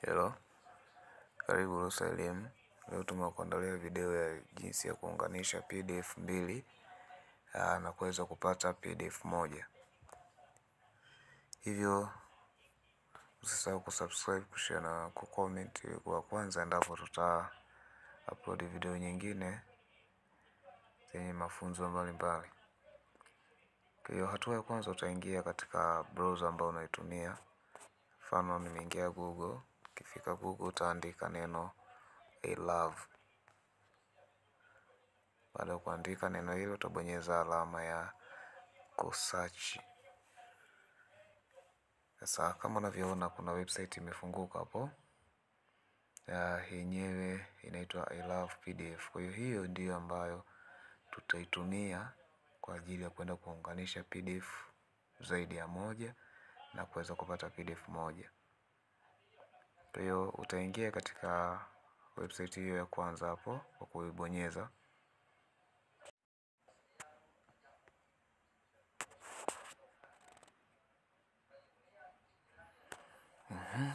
Hello, karibu Lusa Elimu. Leo tumekuandalia video ya jinsi ya kuunganisha PDF mbili na kuweza kupata PDF moja. Hivyo usisahau kusubscribe, kushare na kucomment kwa kwanza endapo tuta upload video nyingine zenye mafunzo mbalimbali. Kwa hiyo hatua ya kwanza utaingia katika browser ambayo unaitumia. Mfano nimeingia Google. Ukifika Google utaandika neno iLove. Baada ya kuandika neno hilo utabonyeza alama ya kusearch. Sasa kama unavyoona kuna website imefunguka hapo. Yenyewe inaitwa iLove PDF. Kwa hiyo ndio ambayo tutaitumia kwa ajili ya kwenda kuunganisha PDF zaidi ya moja na kuweza kupata PDF moja. Kwa hiyo utaingia katika website hiyo ya kwanza hapo kwa kuibonyeza.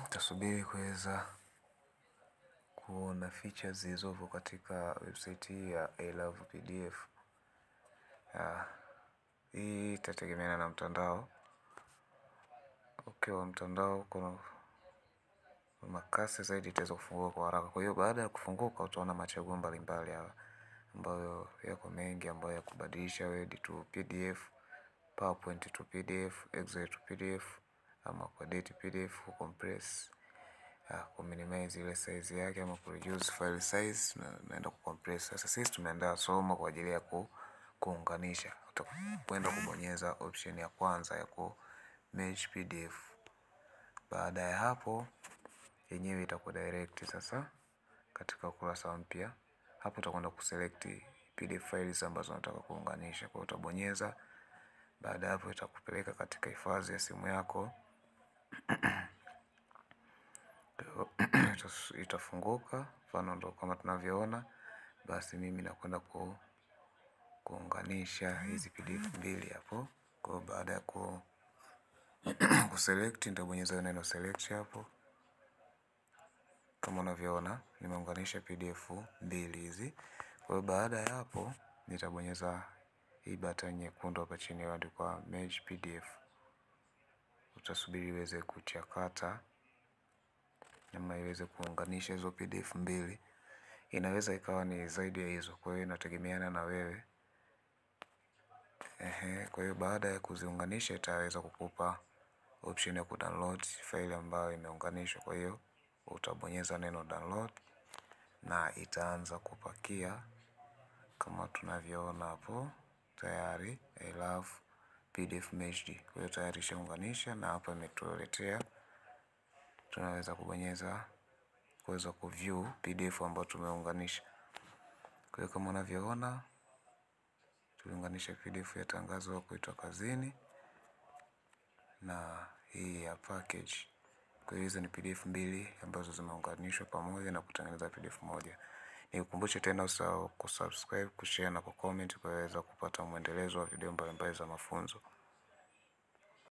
Tasubiri kuweza kuona features zilizopo katika website hii ya iLove PDF. Hii itategemeana na mtandao. Ukiwa mtandao kuna makasi zaidi itaweza kufunguka kwa haraka. Kwa hiyo baada ya kufunguka utaona machaguo mbalimbali ambayo yako mengi, ambayo ya kubadilisha Word to PDF, PowerPoint to PDF, Excel to PDF, ama kuedit PDF, kucompress, kuminimize ile size yake, ama kureduce file size na naenda kucompress. Sasa sisi tumeandaa somo kwa ajili ya kuunganisha. Utakwenda kubonyeza option ya kwanza ya ku merge PDF. Baada ya hapo yenyewe itakudirect sasa katika ukurasa mpya. Hapo utakwenda kuselect PDF files ambazo unataka kuunganisha. Kwa hiyo utabonyeza. Baada hapo itakupeleka katika hifadhi ya simu yako. Itafunguka, mfano ndo kama tunavyoona. Basi mimi nakwenda kuunganisha hizi PDF mbili hapo. Kwa baada ya kuselect nitabonyeza neno select hapo. Kama unavyoona nimeunganisha PDF mbili hizi. Kwa baada ya hapo nitabonyeza hii button nyekundu hapa chini iliyoandikwa merge PDF. Utasubiri iweze kuchakata ama iweze kuunganisha hizo PDF mbili. Inaweza ikawa ni zaidi ya hizo, kwa hiyo inategemeana na wewe. Kwa hiyo baada ya kuziunganisha itaweza kukupa option ya kudownload file ambayo imeunganishwa. Kwa hiyo utabonyeza neno download na itaanza kupakia kama tunavyoona hapo. Tayari iLove PDF merged. Kwa hiyo tayari ishaunganisha na hapa imetuletea. Tunaweza kubonyeza kuweza kuview PDF ambayo tumeunganisha. Kwa hiyo kama unavyoona tuliunganisha PDF ya tangazo la kuitwa kazini na hii ya package. Kwa hiyo hizo ni PDF mbili ambazo zimeunganishwa pamoja na kutengeneza PDF moja. Nikukumbushe tena usahau kusubscribe, kushare na kucomment kuweza kupata mwendelezo wa video mbalimbali za mafunzo.